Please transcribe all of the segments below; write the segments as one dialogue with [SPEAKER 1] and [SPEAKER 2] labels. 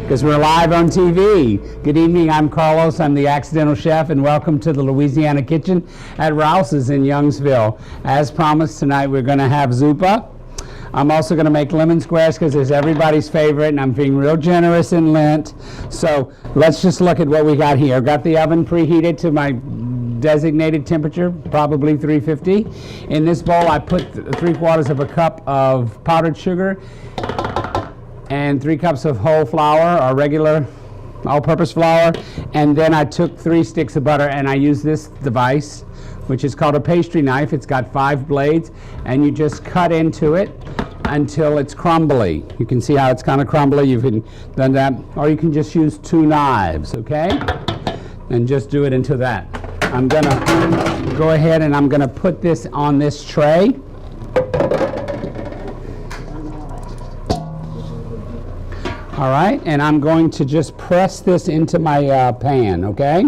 [SPEAKER 1] because we're live on TV. Good evening, I'm Carlos, I'm the accidental chef, and welcome to the Louisiana kitchen at ROUSES in Youngsville. As promised, tonight we're going to have zuppa. I'm also going to make lemon squares because it's everybody's favorite, and I'm being real generous in Lent. So let's just look at what we got here. Got the oven preheated to my designated temperature, probably 350. In this bowl, I put 3/4 of a cup of powdered sugar and 3 cups of whole flour, or regular all-purpose flour, and then I took 3 sticks of butter, and I used this device, which is called a pastry knife. It's got 5 blades, and you just cut into it until it's crumbly. You can see how it's kind of crumbly. You've done that, or you can just use 2 knives, okay? And just do it into that. I'm gonna go ahead and I'm gonna put this on this tray. All right, and I'm going to just press this into my pan, okay?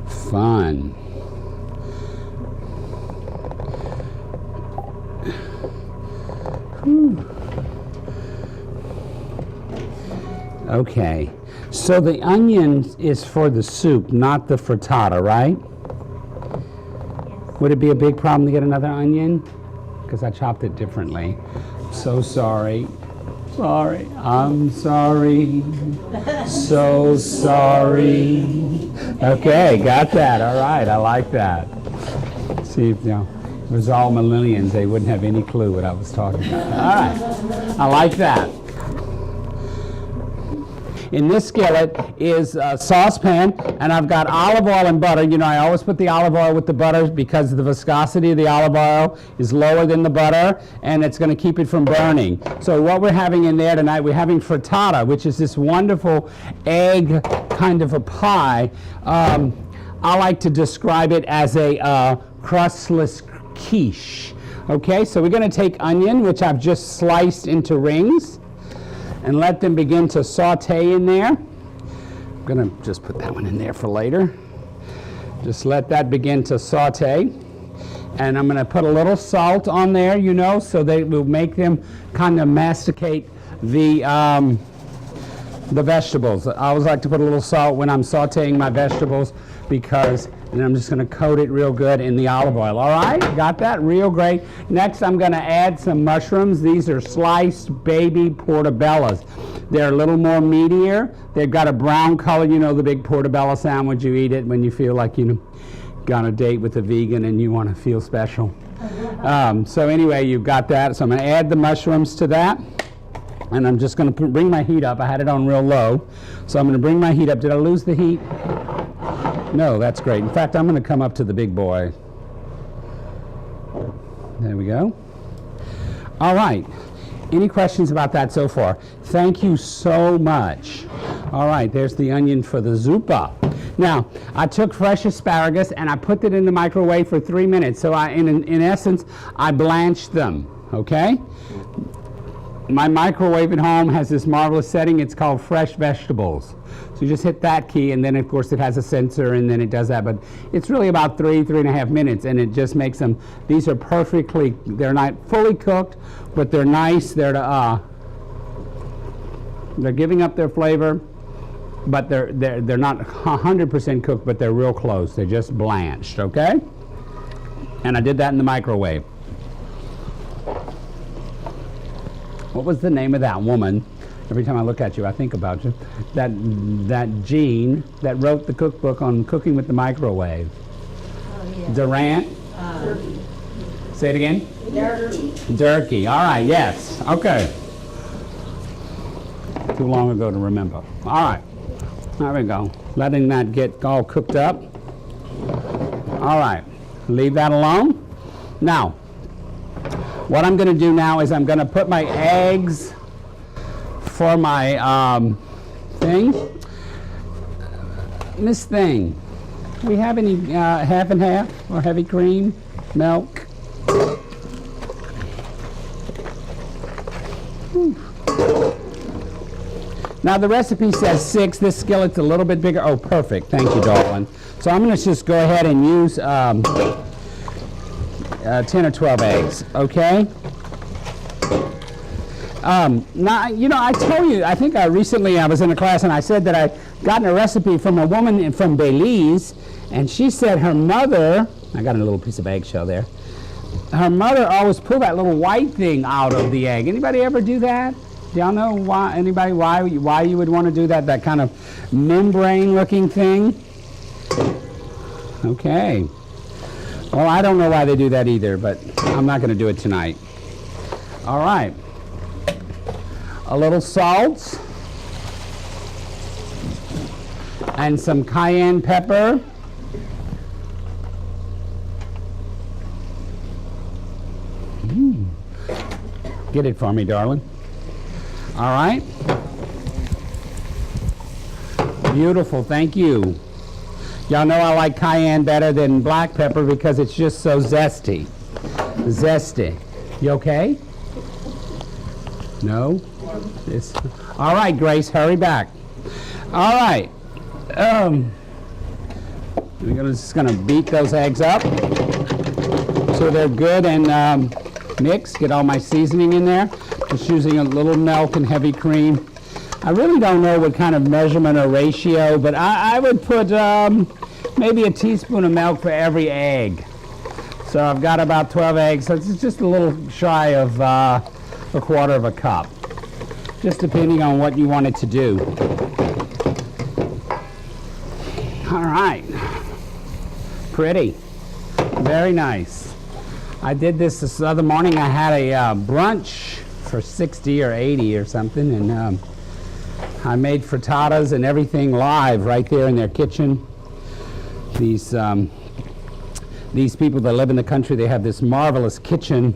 [SPEAKER 1] Fun. Whew. Okay, so the onion is for the soup, not the frittata, right? Yes. Would it be a big problem to get another onion? Because I chopped it differently. So sorry. Sorry, I'm sorry, so sorry. Okay, got that, all right, I like that. See, if, it was all millennials, they wouldn't have any clue what I was talking about. All right, I like that. In this skillet is a saucepan, and I've got olive oil and butter. You know, I always put the olive oil with the butter because the viscosity of the olive oil is lower than the butter, and it's going to keep it from burning. So what we're having in there tonight, we're having frittata, which is this wonderful egg kind of a pie. I like to describe it as a crustless quiche. Okay, so we're going to take onion, which I've just sliced into rings, and let them begin to saute in there. I'm going to just put that one in there for later. Just let that begin to saute. And I'm going to put a little salt on there, you know, so they will make them kind of masticate the vegetables. I always like to put a little salt when I'm sauteing my vegetables, because and I'm just going to coat it real good in the olive oil. All right, got that? Real great. Next, I'm going to add some mushrooms. These are sliced baby portobellos. They're a little more meatier. They've got a brown color. You know, the big portobello sandwich, you eat it when you feel like you got on a date with a vegan and you want to feel special. So anyway, you've got that. So I'm going to add the mushrooms to that. And I'm just going to bring my heat up. I had it on real low. So I'm going to bring my heat up. Did I lose the heat? No, that's great. In fact, I'm going to come up to the big boy. There we go. All right. Any questions about that so far? Thank you so much. All right, there's the onion for the zuppa. Now, I took fresh asparagus and I put it in the microwave for 3 minutes. So in essence, I blanched them, okay? My microwave at home has this marvelous setting. It's called Fresh Vegetables. So you just hit that key, and then of course it has a sensor, and then it does that. But it's really about 3.5 minutes, and it just makes them. These are perfectly. They're not fully cooked, but they're nice. They're giving up their flavor, but they're not 100% cooked, but they're real close. They're just blanched. Okay. And I did that in the microwave. What was the name of that woman? Every time I look at you, I think about you. That Jean that wrote the cookbook on cooking with the microwave. Oh, yeah. Durant? Durkee. Say it again? Durkee. Durkee. All right, yes. Okay. Too long ago to remember. All right. There we go. Letting that get all cooked up. All right. Leave that alone. Now, what I'm going to do now is I'm going to put my eggs for my thing. Miss Thing, we have any half and half or heavy cream, milk? Now the recipe says 6. This skillet's a little bit bigger. Oh, perfect. Thank you, darling. So I'm going to just go ahead and use 10 or 12 eggs, okay? Now, you know, I told you, I think recently I was in a class and I said that I'd gotten a recipe from a woman from Belize, and she said her mother, I got a little piece of eggshell there, her mother always pulled that little white thing out of the egg. Anybody ever do that? Do y'all know why, anybody, why you would want to do that, that kind of membrane looking thing? Okay. Well, I don't know why they do that either, but I'm not going to do it tonight. All right. A little salt and some cayenne pepper. Get it for me, darling. All right. Beautiful, thank you. Y'all know I like cayenne better than black pepper because it's just so zesty. Zesty. You okay? No? It's, all right, Grace, hurry back. All right. We're just gonna beat those eggs up so they're good and mixed. Get all my seasoning in there. Just using a little milk and heavy cream. I really don't know what kind of measurement or ratio, but I would put maybe a teaspoon of milk for every egg. So I've got about 12 eggs, so it's just a little shy of a quarter of a cup, just depending on what you want it to do. All right, pretty, very nice. I did this other morning. I had a brunch for 60 or 80 or something, and I made frittatas and everything live right there in their kitchen. These people that live in the country, they have this marvelous kitchen.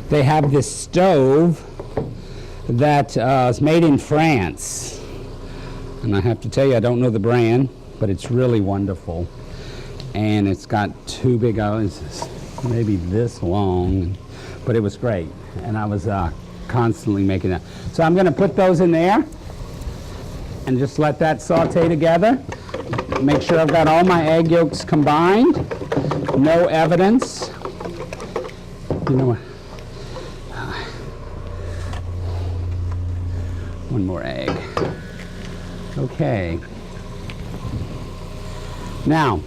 [SPEAKER 1] They have this stove that is made in France. And I have to tell you, I don't know the brand, but it's really wonderful. And it's got two big ovens, maybe this long, but it was great. And I was constantly making that. So I'm going to put those in there and just let that saute together. Make sure I've got all my egg yolks combined. No evidence. You know what? One more egg. Okay. Now,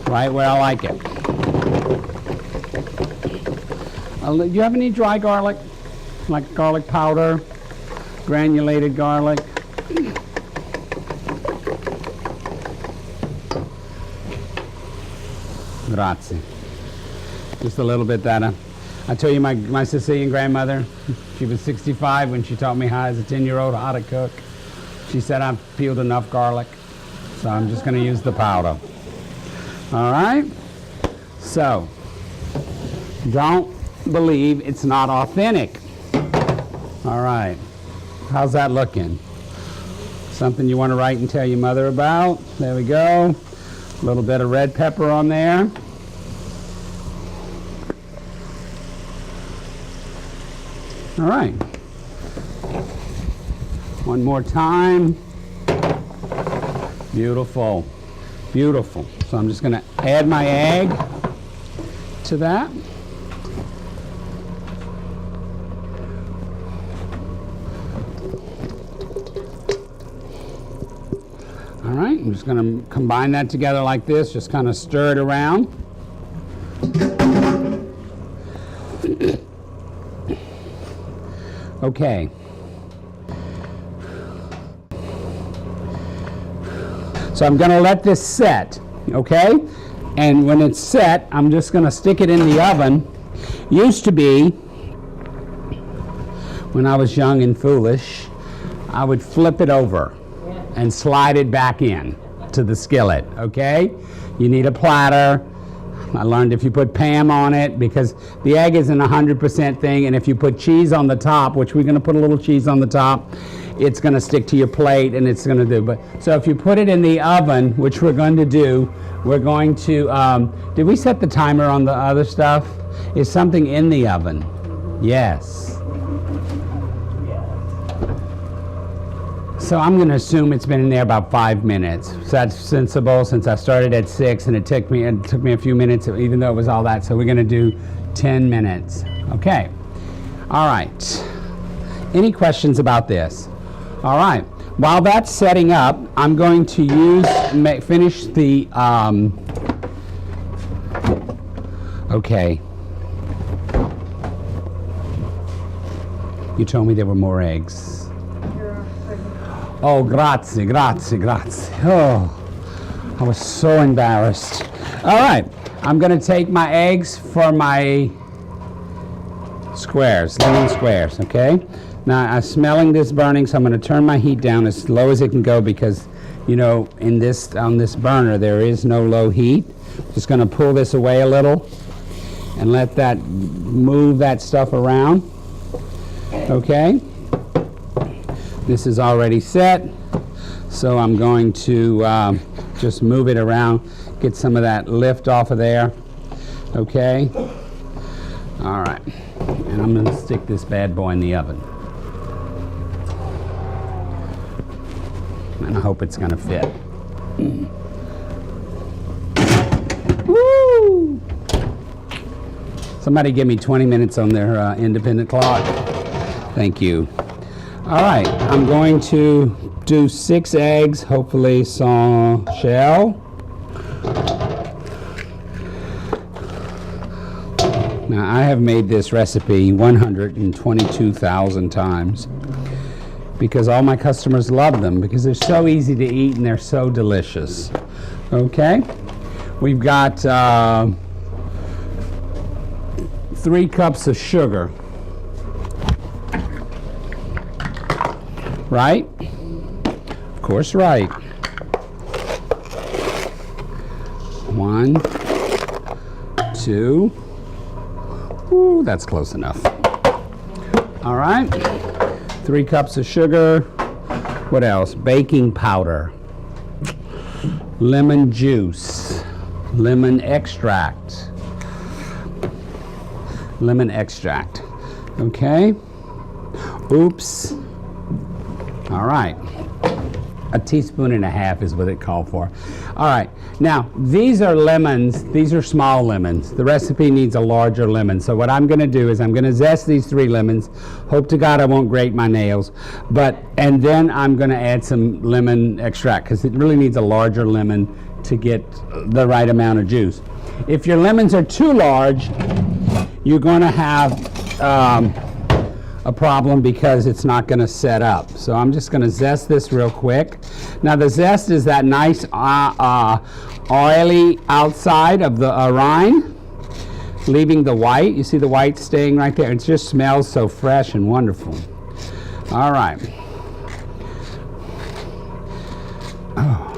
[SPEAKER 1] right where I like it. Do you have any dry garlic? Like garlic powder, granulated garlic? Grazie. Just a little bit that. I tell you, my Sicilian grandmother, she was 65 when she taught me how, as a 10-year-old, how to cook. She said I've peeled enough garlic, so I'm just going to use the powder. All right? So, don't believe it's not authentic. All right. How's that looking? Something you want to write and tell your mother about? There we go. A little bit of red pepper on there. All right. One more time. Beautiful. Beautiful. So I'm just going to add my egg to that. All right, I'm just going to combine that together like this, just kind of stir it around. Okay. So I'm going to let this set, okay? And when it's set, I'm just going to stick it in the oven. Used to be, when I was young and foolish, I would flip it over and slide it back in to the skillet, okay? You need a platter. I learned if you put Pam on it, because the egg isn't 100% thing, and if you put cheese on the top, which we're going to put a little cheese on the top, it's going to stick to your plate and it's going to do. But so if you put it in the oven, which we're going to do, we're going to, did we set the timer on the other stuff? Is something in the oven? Yes. So I'm going to assume it's been in there about 5 minutes. So that's sensible since I started at 6 and it took me a few minutes, even though it was all that. So we're going to do 10 minutes. Okay. All right. Any questions about this? All right. While that's setting up, I'm going to finish the, okay. You told me there were more eggs. Oh, grazie, grazie, grazie. Oh, I was so embarrassed. All right, I'm gonna take my eggs for my squares, lemon squares, okay? Now, I'm smelling this burning, so I'm gonna turn my heat down as low as it can go because, you know, on this burner, there is no low heat. Just gonna pull this away a little and let that move that stuff around, okay? This is already set, so I'm going to just move it around, get some of that lift off of there, okay? All right, and I'm going to stick this bad boy in the oven. And I hope it's going to fit. Woo! Somebody give me 20 minutes on their independent clock. Thank you. All right, I'm going to do 6 eggs, hopefully sans shell. Now, I have made this recipe 122,000 times because all my customers love them because they're so easy to eat and they're so delicious. Okay, we've got 3 cups of sugar. Right? Of course, right. 1, 2. Ooh, that's close enough. All right. 3 cups of sugar. What else? Baking powder. Lemon juice. Lemon extract. Lemon extract. Okay. Oops. All right, 1.5 teaspoons is what it called for. All right, now these are lemons, these are small lemons. The recipe needs a larger lemon. So what I'm gonna do is I'm gonna zest these 3 lemons. Hope to God I won't grate my nails. And then I'm gonna add some lemon extract because it really needs a larger lemon to get the right amount of juice. If your lemons are too large, you're gonna have a problem because it's not going to set up. So I'm just going to zest this real quick. Now the zest is that nice oily outside of the rind, leaving the white. You see the white staying right there? It just smells so fresh and wonderful. All right. Oh.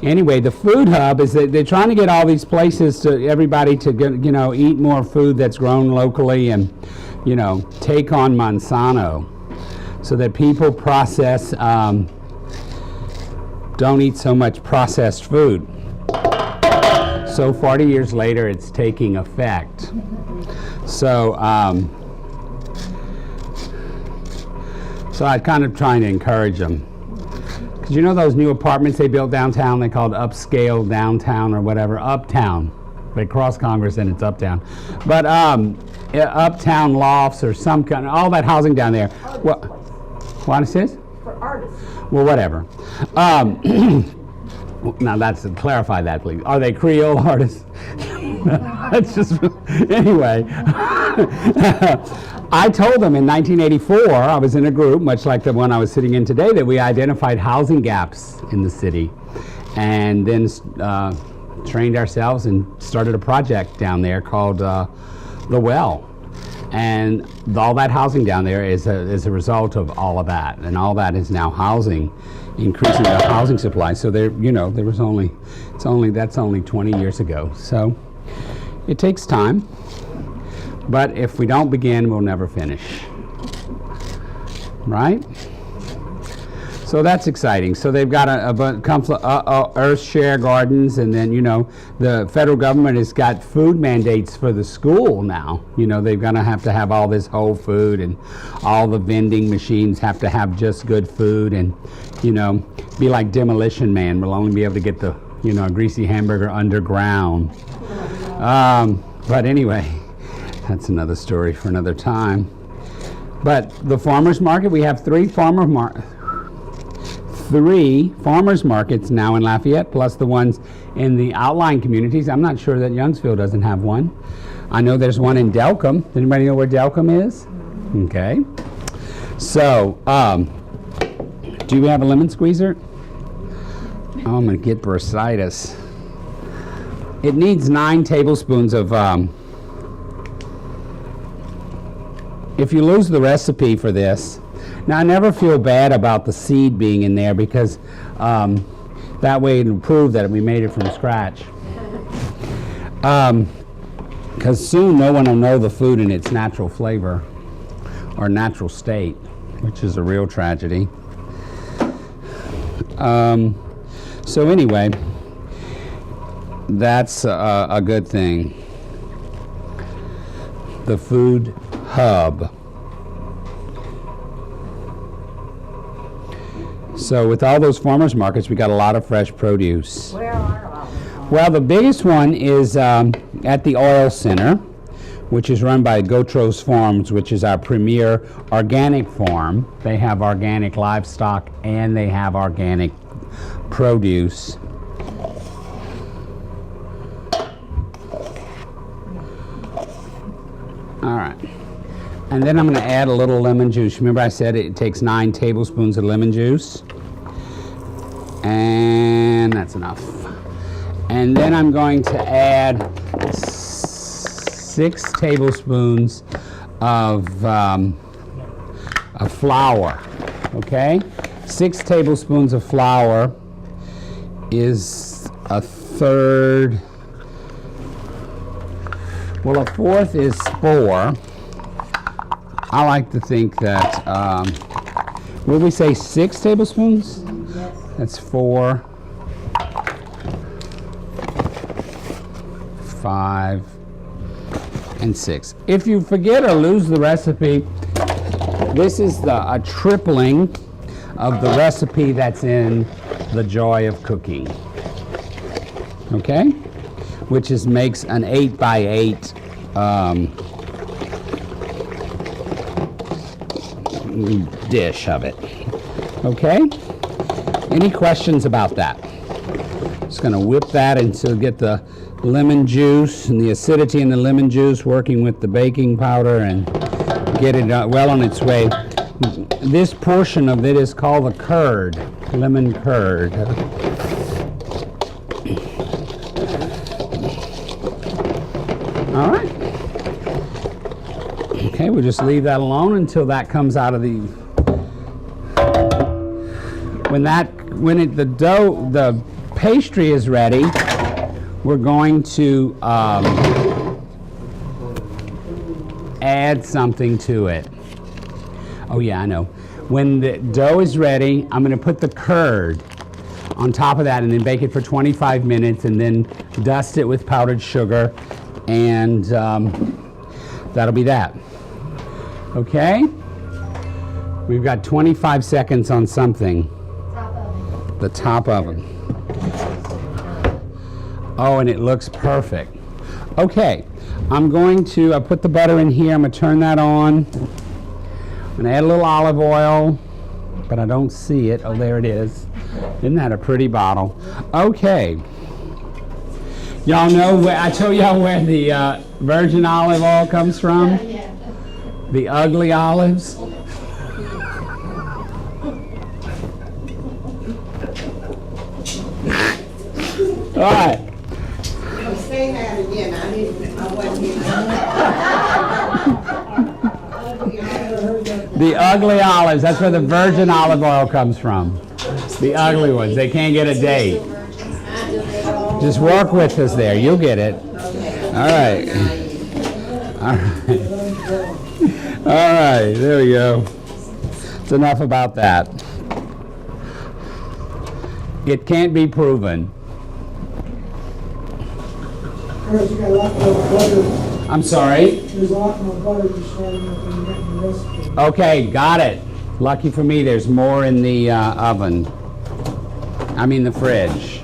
[SPEAKER 1] Anyway, the food hub is that they're trying to get all these places to everybody to get, you know, eat more food that's grown locally and, you know, take on Monsanto so that people don't eat so much processed food. So 40 years later, it's taking effect. So, so I'm kind of trying to encourage them. Because you know those new apartments they built downtown, they called upscale downtown or whatever, uptown. They cross Congress and it's uptown. But uptown lofts or some kind of, all that housing down there. What is this?
[SPEAKER 2] For artists.
[SPEAKER 1] Well, whatever. Now that's to clarify that, please. Are they Creole artists? That's just, anyway. I told them in 1984, I was in a group, much like the one I was sitting in today, that we identified housing gaps in the city and then trained ourselves and started a project down there called The Well. And all that housing down there is a result of all of that, and all that is now housing, increasing the housing supply. So there, you know, that's only 20 years ago. So it takes time, but if we don't begin, we'll never finish, right? So that's exciting. So they've got Earth Share Gardens, and then, you know, the federal government has got food mandates for the school now. You know, they're going to have all this whole food, and all the vending machines have to have just good food, and, you know, be like Demolition Man. We'll only be able to get the, you know, a greasy hamburger underground. But anyway, that's another story for another time. But the farmers market, we have three farmers markets now in Lafayette, plus the ones in the outlying communities. I'm not sure that Youngsville doesn't have one. I know there's one in Delcombe. Does anybody know where Delcombe is? Okay. So, do you have a lemon squeezer? Oh, I'm going to get bursitis. It needs 9 tablespoons of, if you lose the recipe for this, now I never feel bad about the seed being in there, because that way it'll prove that we made it from scratch. Because soon no one will know the food in its natural flavor or natural state, which is a real tragedy. So anyway, that's a good thing. The food hub. So with all those farmers markets, we got a lot of fresh produce.
[SPEAKER 2] Where are all of them?
[SPEAKER 1] Well, the biggest one is at the Oil Center, which is run by Gotros Farms, which is our premier organic farm. They have organic livestock and they have organic produce. All right. And then I'm going to add a little lemon juice. Remember I said it takes 9 tablespoons of lemon juice? And that's enough. And then I'm going to add 6 tablespoons of flour, okay? 6 tablespoons of flour is a third. Well, a fourth is 4. I like to think that, will we say 6 tablespoons?
[SPEAKER 2] Yes.
[SPEAKER 1] That's 4, 5, and 6. If you forget or lose the recipe, this is a tripling of the recipe that's in The Joy of Cooking. Okay? Which makes an 8 by 8 dish of it. Okay? Any questions about that? Just going to whip that until get the lemon juice and the acidity in the lemon juice working with the baking powder and get it well on its way. This portion of it is called the curd, lemon curd. All right. Okay, we'll just leave that alone until that comes out of the. The pastry is ready, we're going to add something to it. Oh yeah, I know. When the dough is ready, I'm going to put the curd on top of that and then bake it for 25 minutes and then dust it with powdered sugar, and that'll be that. Okay? We've got 25 seconds on something. The top oven. Oh, and it looks perfect. Okay, I'm going to put the butter in here. I'm going to turn that on. I'm going to add a little olive oil, but I don't see it. Oh, there it is. Isn't that a pretty bottle? Okay. Y'all know where, I told y'all where the virgin olive oil comes from? The ugly olives. All right.
[SPEAKER 3] Say that again. I wasn't here.
[SPEAKER 1] The ugly olives. That's where the virgin olive oil comes from. The ugly ones. They can't get a date. Just work with us there. You'll get it. All right. All right. All right. There we go. It's enough about that. It can't be proven.
[SPEAKER 2] Chris, you got a lot more butter.
[SPEAKER 1] I'm sorry?
[SPEAKER 2] There's a lot more butter you're starting with when you get in the recipe.
[SPEAKER 1] Okay, got it. Lucky for me, there's more in the oven. I mean the fridge.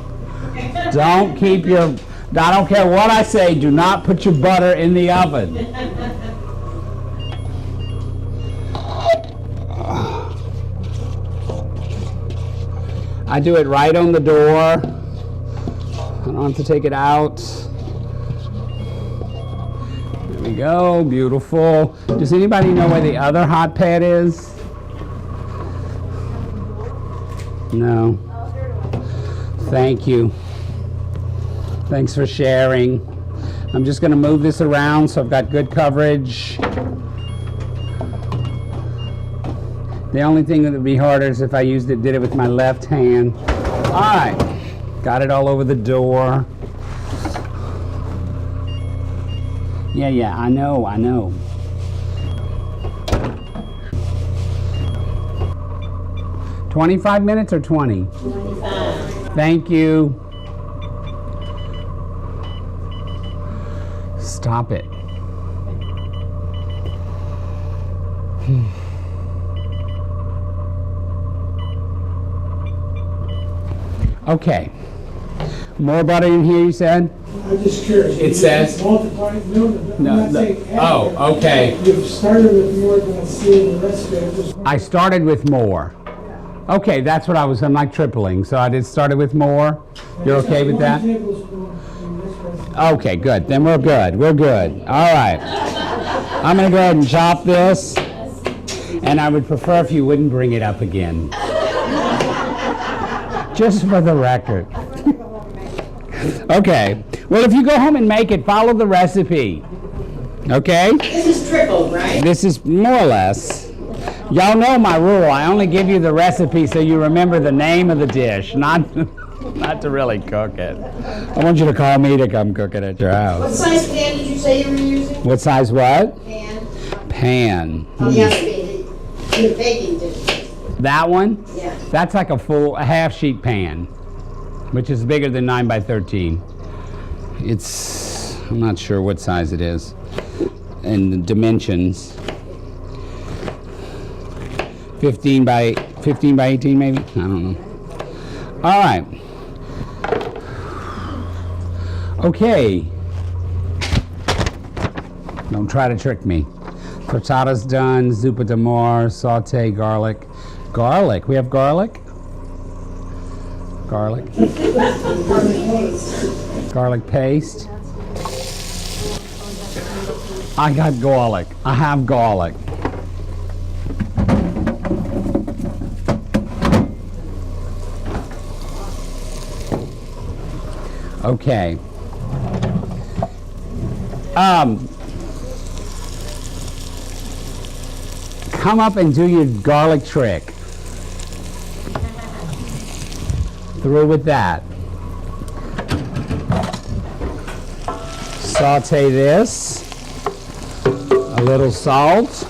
[SPEAKER 1] Don't keep your, I don't care what I say, do not put your butter in the oven. I do it right on the door. I don't have to take it out. There we go, beautiful. Does anybody know where the other hot pad is? No. Thank you. Thanks for sharing. I'm just going to move this around so I've got good coverage. The only thing that would be harder is if I did it with my left hand. All right. Got it all over the door. Yeah, I know. 25 minutes or 20?
[SPEAKER 3] 25.
[SPEAKER 1] Thank you. Stop it. Okay. More butter in here, you said?
[SPEAKER 2] I'm just curious.
[SPEAKER 1] It says-
[SPEAKER 2] Multiply, I'm not saying add
[SPEAKER 1] Oh,
[SPEAKER 2] it.
[SPEAKER 1] okay.
[SPEAKER 2] You've started with more than I see in the recipe.
[SPEAKER 1] I started with more. Okay, that's what I'm like tripling. So I started with more. You're okay with that?
[SPEAKER 2] 1 tablespoon in this recipe.
[SPEAKER 1] Okay, good. Then we're good. We're good. All right. I'm going to go ahead and chop this. And I would prefer if you wouldn't bring it up again. Just for the record. Okay. Well, if you go home and make it, follow the recipe. Okay?
[SPEAKER 3] This is triple, right?
[SPEAKER 1] This is more or less. Y'all know my rule. I only give you the recipe so you remember the name of the dish, not to really cook it. I want you to call me to come cook it at your
[SPEAKER 3] What
[SPEAKER 1] house.
[SPEAKER 3] size pan did you say you were using?
[SPEAKER 1] What size what?
[SPEAKER 3] Pan.
[SPEAKER 1] Pan.
[SPEAKER 3] Oh, the other pan. The baking dish.
[SPEAKER 1] That one?
[SPEAKER 3] Yeah.
[SPEAKER 1] That's like a half sheet pan, which is bigger than 9 by 13. I'm not sure what size it is and the dimensions. 15 by 18 maybe? I don't know. All right. Okay. Don't try to trick me. Frittata's done, Zuppa Del Mar, saute garlic. Garlic, we have garlic? Garlic. Garlic paste. I got garlic. I have garlic. Okay. Come up and do your garlic trick. Through with that. Saute this. A little salt.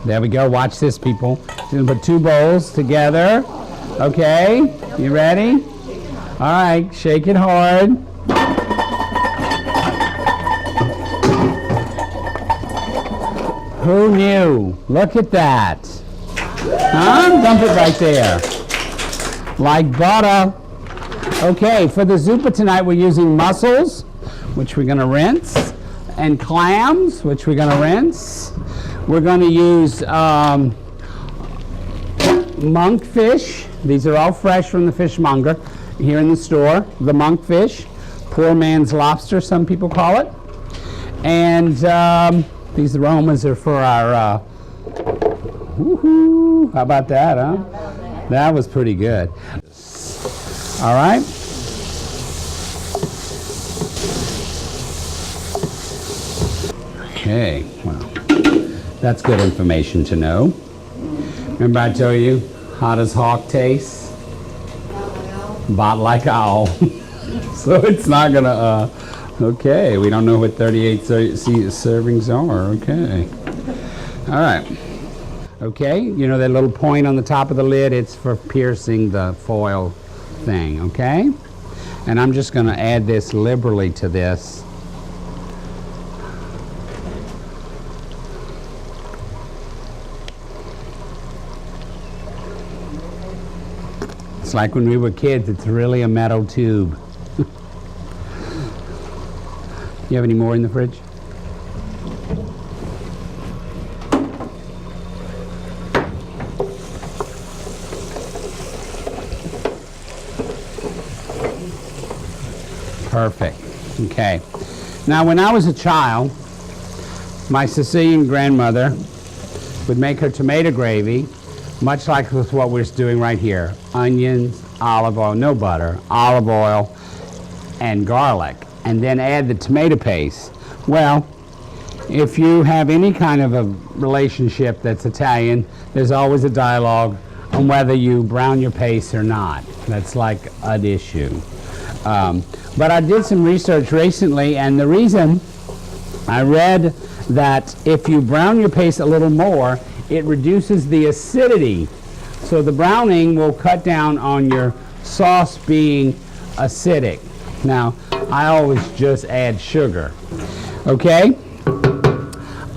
[SPEAKER 1] There we go. Watch this, people. Just gonna put 2 bowls together. Okay, you ready? All right, shake it hard. Who knew? Look at that. Huh? Dump it right there. Like butter. Okay, for the zuppa tonight, we're using mussels, which we're gonna rinse, and clams, which we're gonna rinse. We're going to use monkfish. These are all fresh from the fishmonger here in the store. The monkfish, poor man's lobster, some people call it. And these aromas are for our, woohoo, how about that, huh? That was pretty good. All right. Okay, well. That's good information to know. Remember I told you, hot as hawk tastes? Bot like owl. so it's not gonna, okay, we don't know what 38 servings are, okay. All right. Okay, you know that little point on the top of the lid? It's for piercing the foil thing, okay? And I'm just gonna add this liberally to this. It's like when we were kids, it's really a metal tube. You have any more in the fridge? Perfect. Okay. Now, when I was a child, my Sicilian grandmother would make her tomato gravy, much like with what we're doing right here. Onions, olive oil, no butter, olive oil, and garlic, and then add the tomato paste. Well, if you have any kind of a relationship that's Italian, there's always a dialogue on whether you brown your paste or not. That's like an issue. But I did some research recently, and the reason I read that if you brown your paste a little more, it reduces the acidity. So the browning will cut down on your sauce being acidic. Now, I always just add sugar. Okay?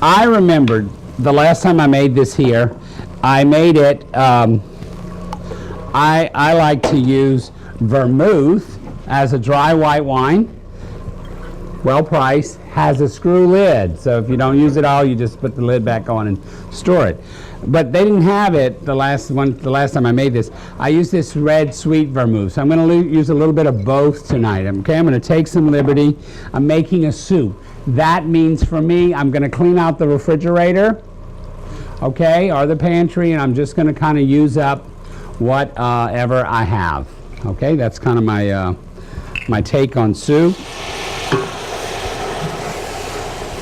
[SPEAKER 1] I remembered the last time I made this here, I made it, I like to use vermouth as a dry white wine, well priced, has a screw lid. So if you don't use it all, you just put the lid back on and store it. But they didn't have it the last time I made this. I used this red sweet vermouth. So I'm going to use a little bit of both tonight. Okay, I'm going to take some liberty. I'm making a soup. That means for me, I'm going to clean out the refrigerator, okay, or the pantry, and I'm just going to kind of use up whatever I have. Okay, that's kind of my my take on soup.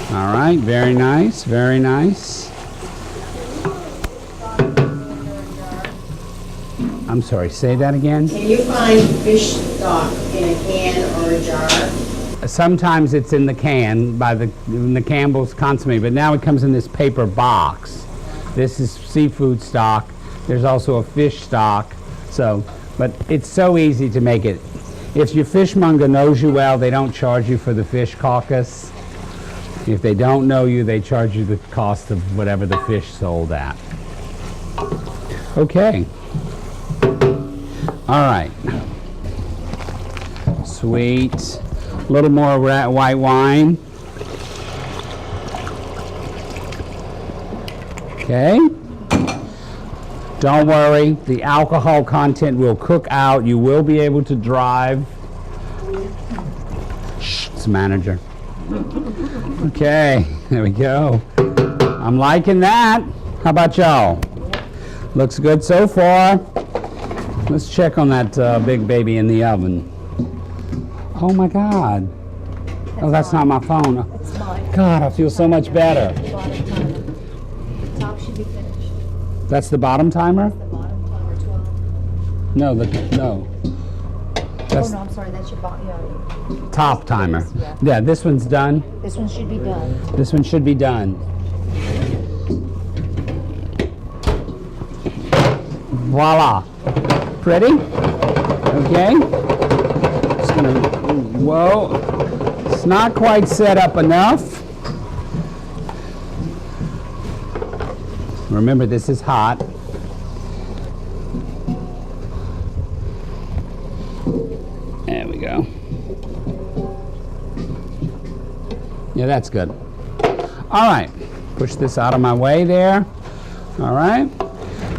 [SPEAKER 1] All right, very nice, very nice. I'm sorry, say that again?
[SPEAKER 3] Can you find fish stock in a can or a jar?
[SPEAKER 1] Sometimes it's in the can, in the Campbell's consommé, but now it comes in this paper box. This is seafood stock. There's also a fish stock. So, but it's so easy to make it. If your fishmonger knows you well, they don't charge you for the fish caucus. If they don't know you, they charge you the cost of whatever the fish sold at. Okay. All right. Sweet. A little more white wine. Okay. Don't worry, the alcohol content will cook out. You will be able to drive. Shh, it's the manager. Okay, there we go. I'm liking that. How about y'all? Looks good so far. Let's check on that big baby in the oven. Oh my God. Oh, that's not my phone.
[SPEAKER 4] It's mine.
[SPEAKER 1] God, I feel so much better.
[SPEAKER 4] The top should be finished.
[SPEAKER 1] That's the bottom timer?
[SPEAKER 4] The bottom timer, 12.
[SPEAKER 1] No, no.
[SPEAKER 4] Oh
[SPEAKER 1] That's
[SPEAKER 4] no, I'm sorry, that's your bottom. Yeah.
[SPEAKER 1] top timer.
[SPEAKER 4] Yeah.
[SPEAKER 1] Yeah, this one's done.
[SPEAKER 4] This one should be done.
[SPEAKER 1] This one should be done. Voila. Pretty? Okay. Just gonna, whoa. It's not quite set up enough. Remember, this is hot. There we go. Yeah, that's good. All right. Push this out of my way there. All right.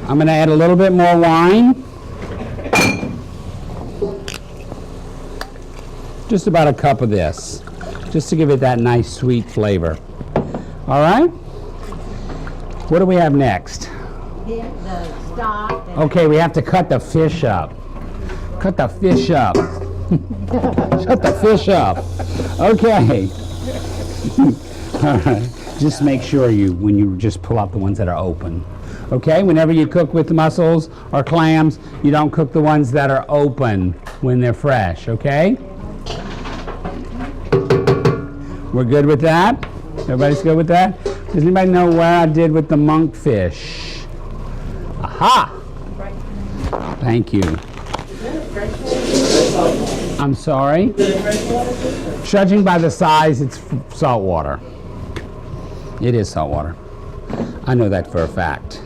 [SPEAKER 1] I'm going to add a little bit more wine. Just about a cup of this, just to give it that nice sweet flavor. All right? What do we have next?
[SPEAKER 4] The stock.
[SPEAKER 1] Okay, we have to cut the fish up. Cut the fish up. Shut the fish up. Okay. All right. Just make sure when you just pull out the ones that are open. Okay, whenever you cook with mussels or clams, you don't cook the ones that are open when they're fresh, okay? We're good with that? Everybody's good with that? Does anybody know where I did with the monkfish? Aha! Thank you. I'm sorry? Judging by the size, it's salt water. It is salt water. I know that for a fact.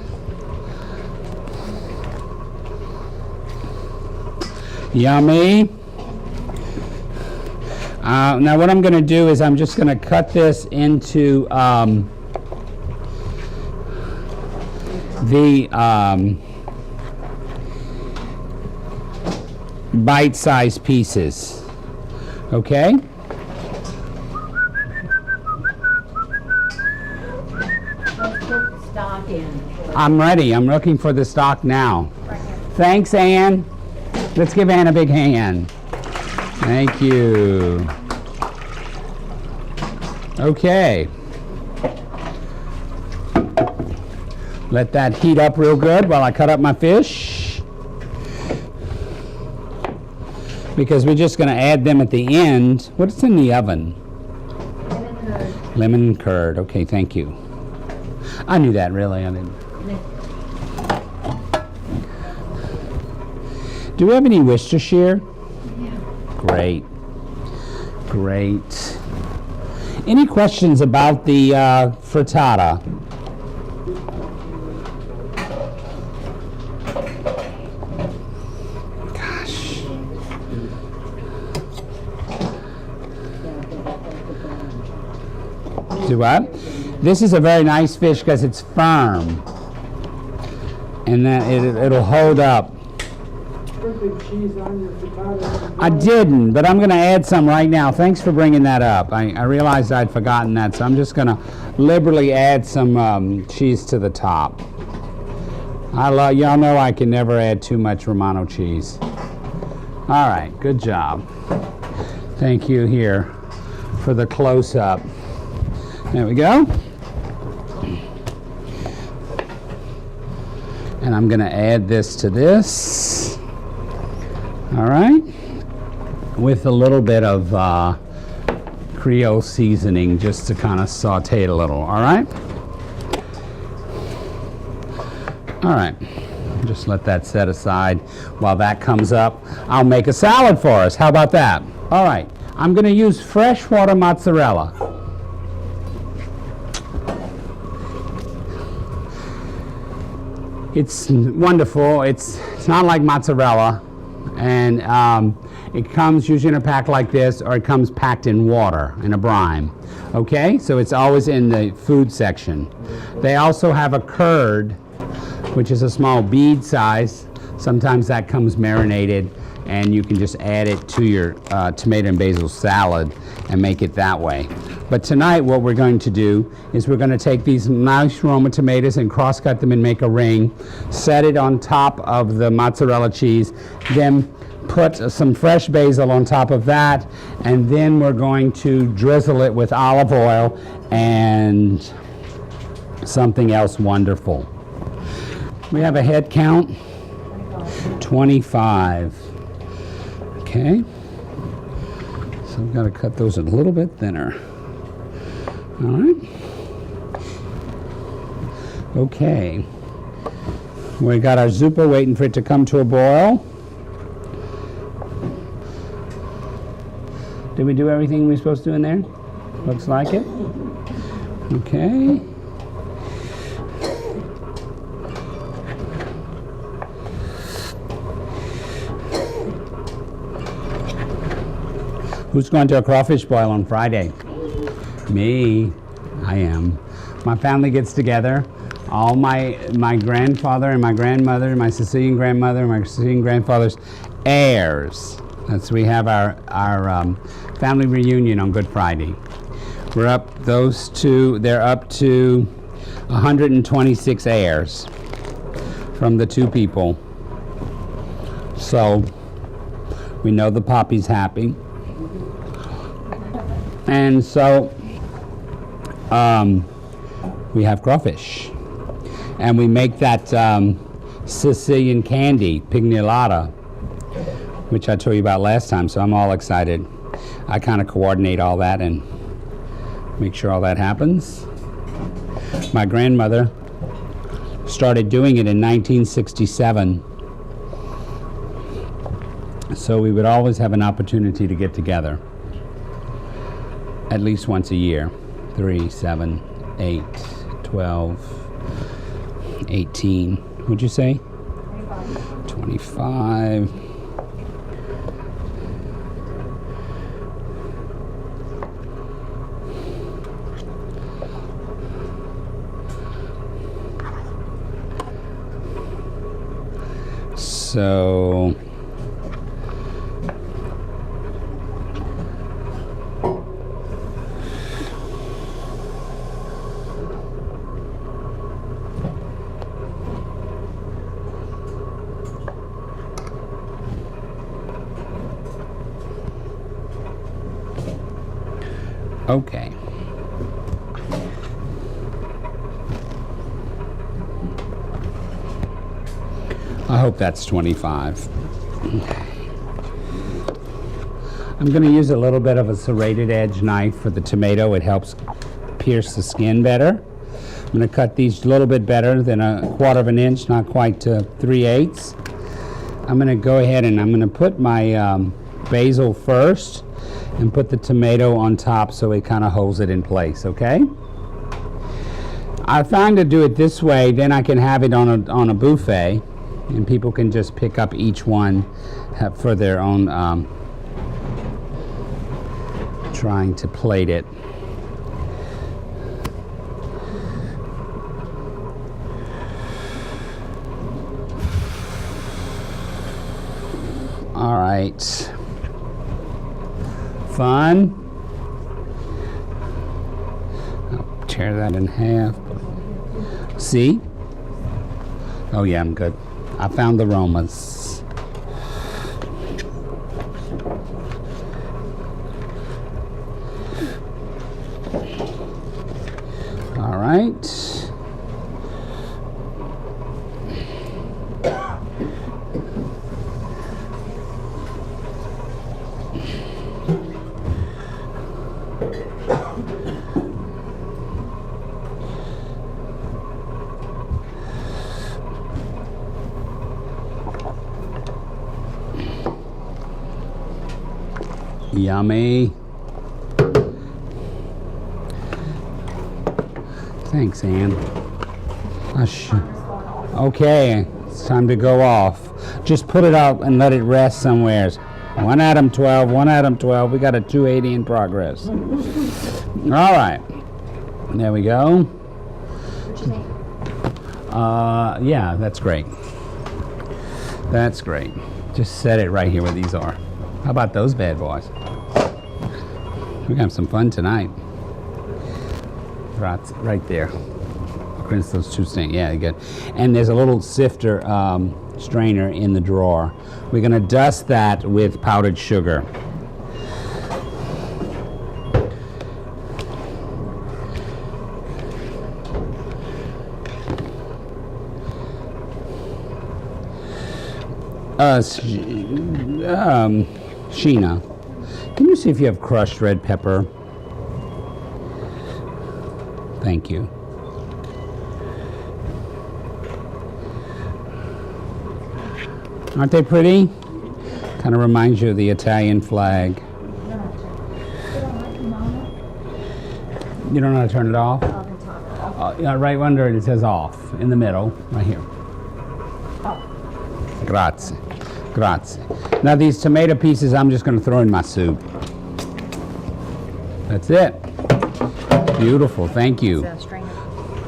[SPEAKER 1] Yummy. Now what I'm going to do is I'm just going to cut this into the bite-sized pieces. Okay?
[SPEAKER 4] Let's put the stock in.
[SPEAKER 1] I'm ready. I'm looking for the stock now. Thanks, Ann. Let's give Ann a big hand. Thank you. Okay. Let that heat up real good while I cut up my fish. Because we're just going to add them at the end. What's in the oven?
[SPEAKER 4] Lemon curd.
[SPEAKER 1] Lemon curd. Okay, thank you. I knew that, really. I didn't. Do we have any Worcestershire?
[SPEAKER 4] Yeah.
[SPEAKER 1] Great. Great. Any questions about the frittata? Gosh. Do what? This is a very nice fish because it's firm. And then it'll hold up.
[SPEAKER 2] Sprinkling cheese on your frittata.
[SPEAKER 1] I didn't, but I'm going to add some right now. Thanks for bringing that up. I realized I'd forgotten that, so I'm just going to liberally add some cheese to the top. Y'all know I can never add too much Romano cheese. All right, good job. Thank you here for the close-up. There we go. And I'm going to add this to this. All right. With a little bit of Creole seasoning just to kind of saute it a little. All right. All right. Just let that set aside. While that comes up, I'll make a salad for us. How about that? All right. I'm going to use freshwater mozzarella. It's wonderful. It's not like mozzarella, and it comes usually in a pack like this, or it comes packed in water in a brine. Okay, so it's always in the food section. They also have a curd, which is a small bead size. Sometimes that comes marinated, and you can just add it to your tomato and basil salad and make it that way. But tonight what we're going to do is we're going to take these nice Roma tomatoes and cross-cut them and make a ring, set it on top of the mozzarella cheese, then put some fresh basil on top of that, and then we're going to drizzle it with olive oil and something else wonderful. We have a head count, 25. Okay, so I've got to cut those a little bit thinner. All right. Okay. We got our zuppa waiting for it to come to a boil. Did we do everything we were supposed to do in there? Looks like it. Okay. Who's going to a crawfish boil on Friday? Me. I am. My family gets together. All my grandfather and my grandmother, my Sicilian grandmother and my Sicilian grandfather's heirs. We have our family reunion on Good Friday. We're up those two. They're up to 126 heirs from the two people. So we know the Poppy's happy. And so we have crawfish, and we make that Sicilian candy, pignolata, which I told you about last time, so I'm all excited. I kind of coordinate all that, and Make sure all that happens. My grandmother started doing it in 1967. So we would always have an opportunity to get together. At least once a year. 3, 7, 8, 12, 18. What'd you say? 25. So okay. I hope that's 25. I'm going to use a little bit of a serrated edge knife for the tomato. It helps pierce the skin better. I'm going to cut these a little bit better than 1/4 of an inch, not quite to 3/8. I'm going to go ahead and I'm going to put my basil first and put the tomato on top so it kind of holds it in place, okay? I find to do it this way, then I can have it on a buffet, and people can just pick up each one for their own trying to plate it. All right. Fun. I'll tear that in half. See? Oh yeah, I'm good. I found the aromas. All right. Yummy. Thanks, Ann. Okay, it's time to go off. Just put it out and let it rest somewhere. 1 atom 12, 1 atom 12. We got a 280 in progress. All right. There we go. Yeah, that's great. That's great. Just set it right here where these are. How about those bad boys? We're gonna have some fun tonight. Right there. Rinse those two things. Yeah, good. And there's a little sifter strainer in the drawer. We're gonna dust that with powdered sugar. Sheena, can you see if you have crushed red pepper? Thank you. Aren't they pretty? Kind of reminds you of the Italian flag. You don't know how to turn it off? Yeah, right under it, it says off, in the middle, right here. Grazie. Grazie. Now these tomato pieces I'm just going to throw in my soup. That's it. Beautiful, thank you.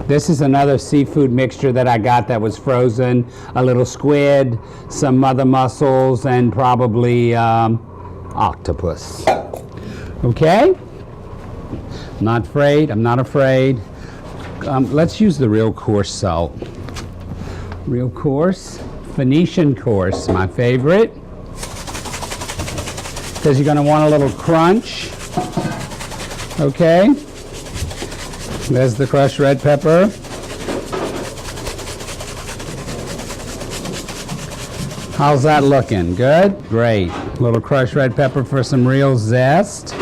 [SPEAKER 1] This is another seafood mixture that I got that was frozen. A little squid, some mother mussels, and probably octopus. Okay? Not afraid, I'm not afraid. Let's use the real coarse salt. Real coarse. Phoenician coarse, my favorite. Because you're going to want a little crunch. Okay. There's the crushed red pepper. How's that looking? Good? Great. A little crushed red pepper for some real zest.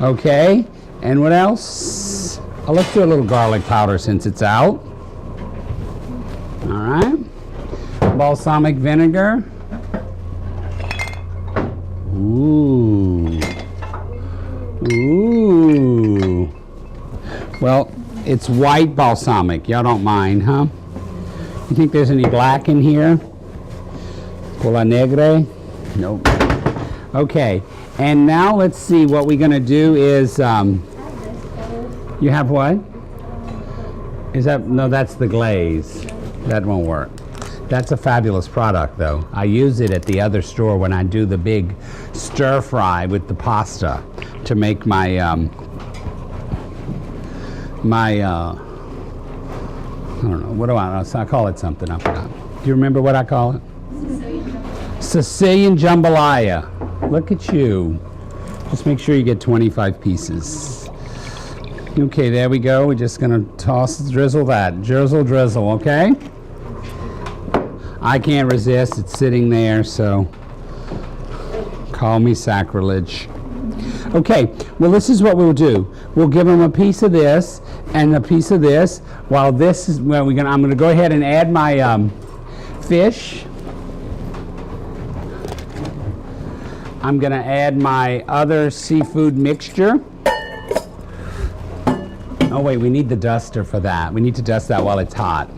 [SPEAKER 1] Okay, and what else? Oh, let's do a little garlic powder since it's out. All right. Balsamic vinegar. Ooh. Ooh. Well, it's white balsamic. Y'all don't mind, huh? You think there's any black in here? Cola negre? Nope. Okay, and now let's see what we're gonna do is, you have what? Is that, no, that's the glaze. That won't work. That's a fabulous product though. I use it at the other store when I do the big stir fry with the pasta to make my, I don't know, what do I call it something, I forgot. Do you remember what I call it? Sicilian jambalaya. Look at you. Just make sure you get 25 pieces. Okay, there we go. We're just gonna drizzle that. Drizzle, okay? I can't resist, it's sitting there, so call me sacrilege. Okay, well this is what we'll do. We'll give them a piece of this and a piece of this. While this is, well, I'm gonna go ahead and add my fish. I'm gonna add my other seafood mixture. Oh wait, we need the duster for that. We need to dust that while it's hot.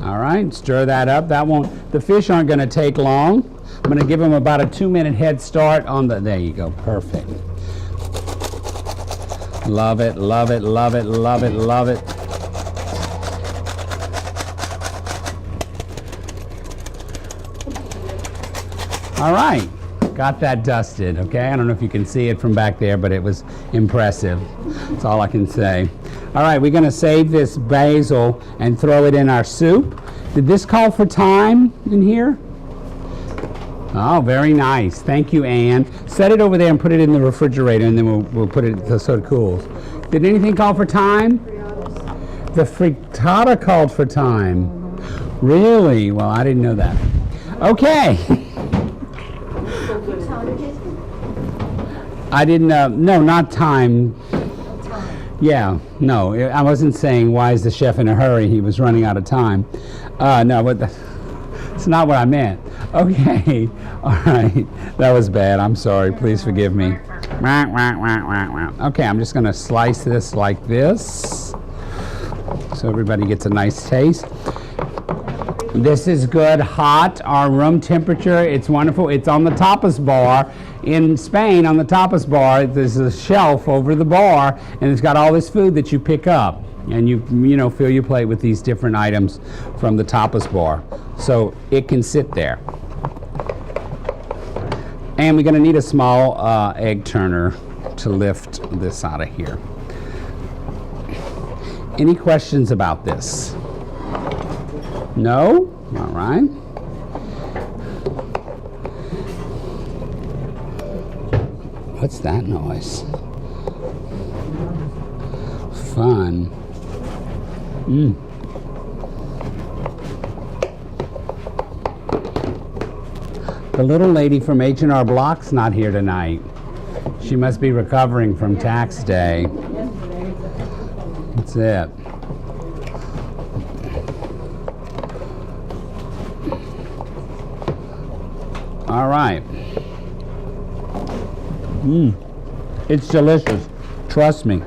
[SPEAKER 1] All right, stir that up. The fish aren't gonna take long. I'm gonna give them about a 2-minute head start on there you go, perfect. Love it, love it, love it, love it, love it. All right, got that dusted, okay? I don't know if you can see it from back there, but it was impressive. That's all I can say. All right, we're gonna save this basil and throw it in our soup. Did this call for time in here? Oh, very nice. Thank you, Anne. Set it over there and put it in the refrigerator, and then we'll put it so it cools. Did anything call for time? The frittata called for time. Really? Well, I didn't know that. Okay. I didn't, no, not time. Yeah, no, I wasn't saying why is the chef in a hurry, he was running out of time. No, but it's not what I meant. Okay, all right, that was bad, I'm sorry, please forgive me. Okay, I'm just gonna slice this like this, so everybody gets a nice taste. This is good, hot, our room temperature, it's wonderful. It's on the tapas bar. In Spain, on the tapas bar, there's a shelf over the bar, and it's got all this food that you pick up. And you fill your plate with these different items from the tapas bar. So it can sit there. And we're gonna need a small egg turner to lift this out of here. Any questions about this? No? All right. What's that noise? Fun. The little lady from H&R Block's not here tonight. She must be recovering from tax day. That's it. All right. It's delicious. Trust me.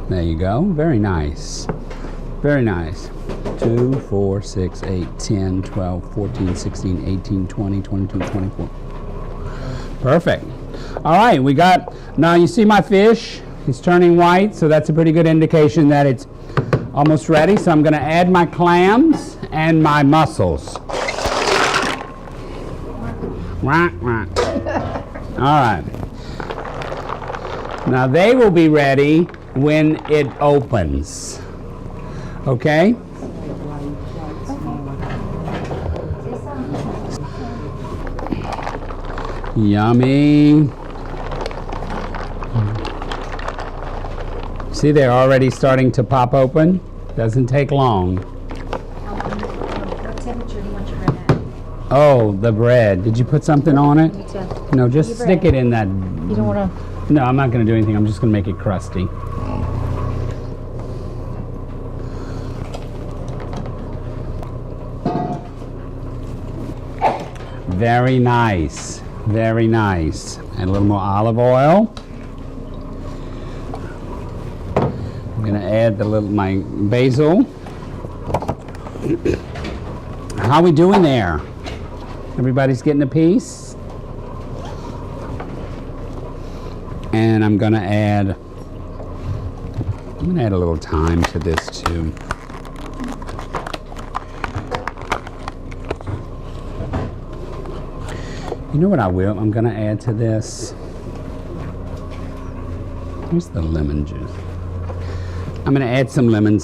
[SPEAKER 1] There you go. Very nice. Very nice. 2, 4, 6, 8, 10, 12, 14, 16, 18, 20, 22, 24. Perfect. All right, we got, now you see my fish? It's turning white, so that's a pretty good indication that it's almost ready. So I'm going to add my clams and my mussels. All right. Now they will be ready when it opens. Okay? Yummy. See, they're already starting to pop open. Doesn't take long.
[SPEAKER 4] What temperature do you want your bread at?
[SPEAKER 1] Oh, the bread. Did you put something on it? No, just
[SPEAKER 4] Your
[SPEAKER 1] stick
[SPEAKER 4] bread.
[SPEAKER 1] it in that.
[SPEAKER 4] You don't want to.
[SPEAKER 1] No, I'm not going to do anything. I'm just going to make it crusty. Very nice. Very nice. And a little more olive oil. I'm going to add my basil. How we doing there? Everybody's getting a piece? And I'm going to add a little thyme to this too. You know what I will? I'm going to add to this. Here's the lemon juice. I'm going to add some lemon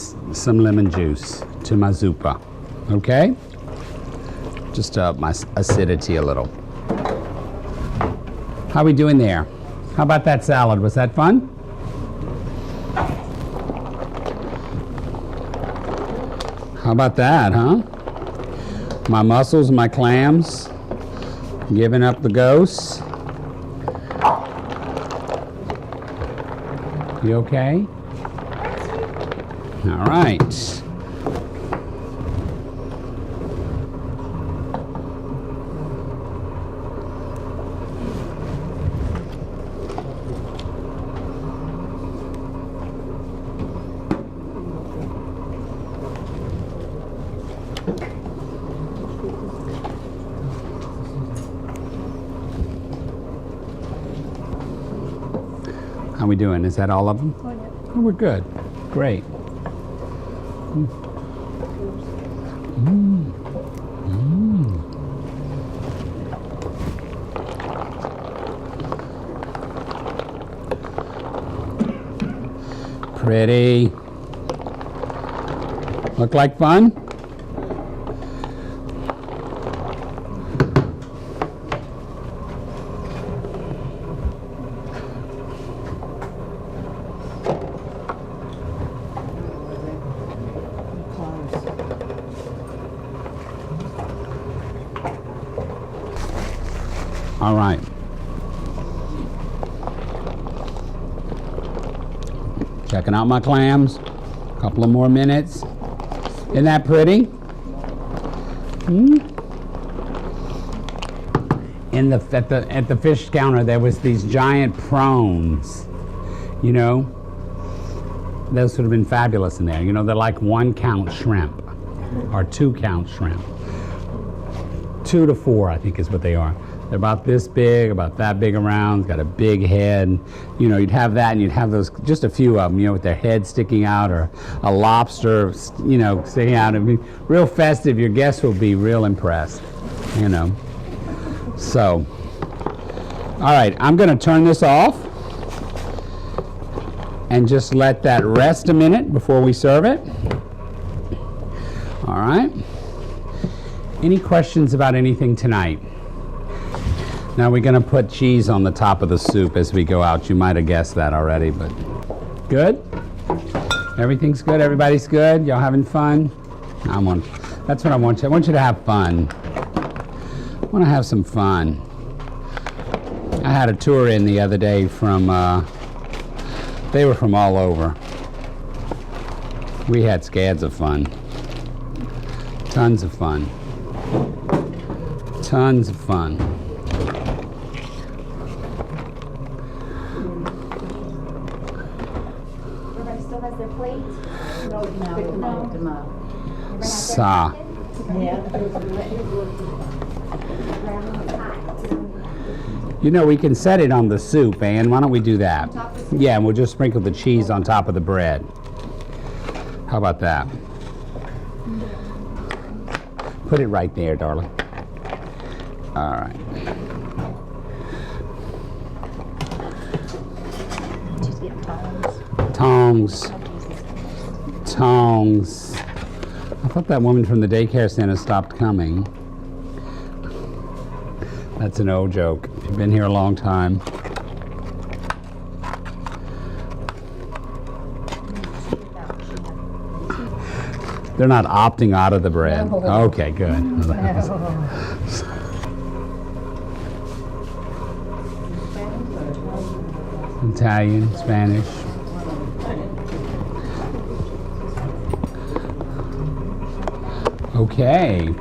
[SPEAKER 1] juice to my zuppa. Okay? Just to up my acidity a little. How we doing there? How about that salad? Was that fun? How about that, huh? My mussels, my clams, giving up the ghosts. You okay? All right. How we doing? Is that all of them?
[SPEAKER 4] Oh, yeah.
[SPEAKER 1] Oh, we're good. Great. Pretty. Look like fun? All right. Checking out my clams. A couple of more minutes. Isn't that pretty? At the fish counter, there was these giant prawns. You know, those would have been fabulous in there. You know, they're like 1 count shrimp or 2 count shrimp. 2 to 4, I think, is what they are. They're about this big, about that big around, got a big head. You know, you'd have that and you'd have those, just a few of them, you know, with their head sticking out, or a lobster, you know, sticking out. It'd be real festive. Your guests will be real impressed, you know. So, all right, I'm going to turn this off and just let that rest a minute before we serve it. All right. Any questions about anything tonight? Now we're going to put cheese on the top of the soup as we go out. You might have guessed that already, but good? Everything's good? Everybody's good? Y'all having fun? That's what I want you. I want you to have fun. I want to have some fun. I had a tour in the other day from, they were from all over. We had scads of fun. Tons of fun. Tons of fun.
[SPEAKER 4] Everybody still has their plates? No, pick them up.
[SPEAKER 1] Sa. You know, we can set it on the soup, Ann. Why don't we do that? Yeah, and we'll just sprinkle the cheese on top of the bread. How about that? Put it right there, darling. All right.
[SPEAKER 4] Just get tongs.
[SPEAKER 1] Tongs. I thought that woman from the daycare center stopped coming. That's an old joke. You've been here a long time. They're not opting out of the bread.
[SPEAKER 4] No.
[SPEAKER 1] Okay, good.
[SPEAKER 4] No.
[SPEAKER 1] Italian, Spanish. Okay.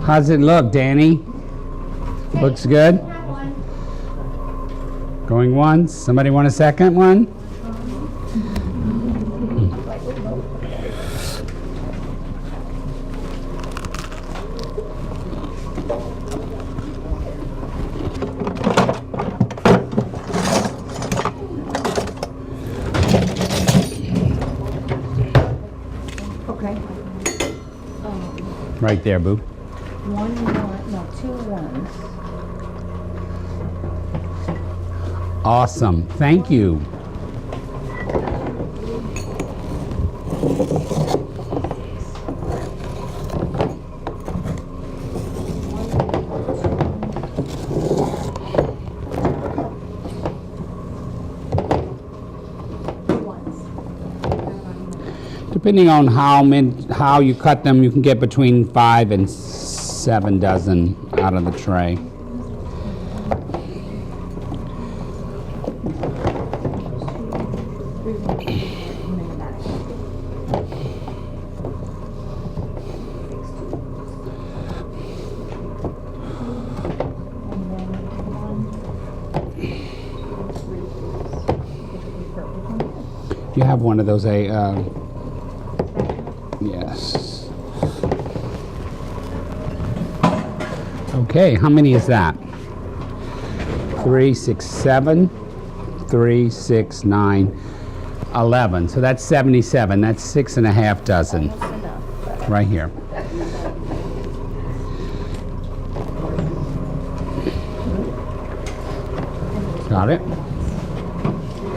[SPEAKER 1] How's it look, Danny? Looks good? Going once. Somebody want a second one?
[SPEAKER 4] Okay.
[SPEAKER 1] Right there, boo.
[SPEAKER 4] 2 ones.
[SPEAKER 1] Awesome. Thank you. Depending on how you cut them, you can get between 5 and 7 dozen out of the tray. You have one of those, yes. Okay, how many is that? 3, 6, 7, 3, 6, 9, 11. So that's 77. That's 6.5 dozen. Right here. Got it?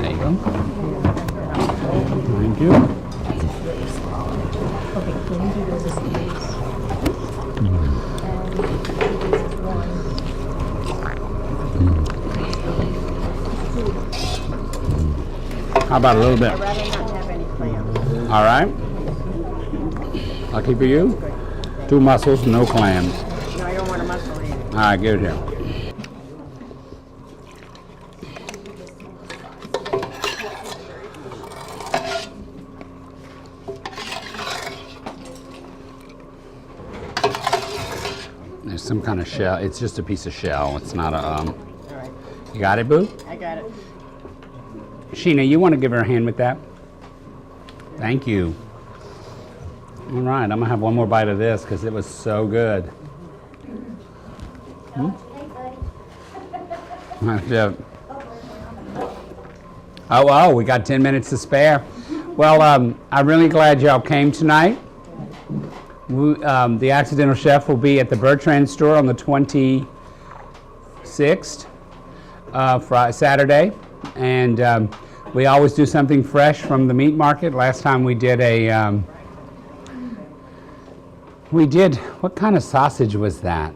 [SPEAKER 1] There you go. Thank you. How about a little bit?
[SPEAKER 3] I'd rather not have any clams.
[SPEAKER 1] All right. Lucky for you. 2 mussels, no clams.
[SPEAKER 3] No, I don't want a mussel in it.
[SPEAKER 1] All right, give it here. There's some kind of shell. It's just a piece of shell. It's not a,
[SPEAKER 3] All right,
[SPEAKER 1] You got it, boo?
[SPEAKER 3] I got it.
[SPEAKER 1] Sheena, you want to give her a hand with that? Thank you. All right, I'm going to have one more bite of this because it was so good. Yeah. Oh, we got 10 minutes to spare. Well, I'm really glad y'all came tonight. The Accidental Chef will be at the Bertrand store on the 26th, Saturday. And we always do something fresh from the meat market. Last time we did what kind of sausage was that?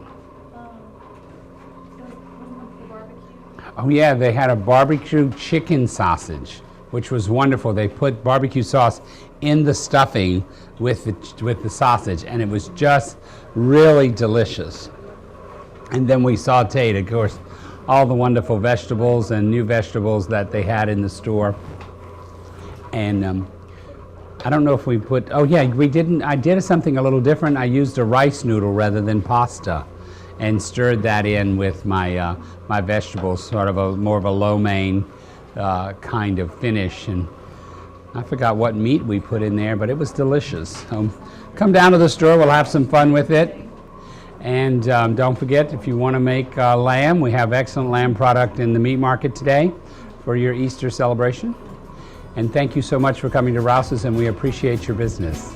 [SPEAKER 1] Oh yeah, they had a barbecue chicken sausage, which was wonderful. They put barbecue sauce in the stuffing with the sausage, and it was just really delicious. And then we sauteed, of course, all the wonderful vegetables and new vegetables that they had in the store. And I don't know if we put, oh yeah, we didn't, I did something a little different. I used a rice noodle rather than pasta and stirred that in with my my vegetables, sort of more of a lo mein kind of finish. And I forgot what meat we put in there, but it was delicious. So come down to the store, we'll have some fun with it. And don't forget, if you want to make lamb, we have excellent lamb product in the meat market today for your Easter celebration. And thank you so much for coming to Rouse's, and we appreciate your business.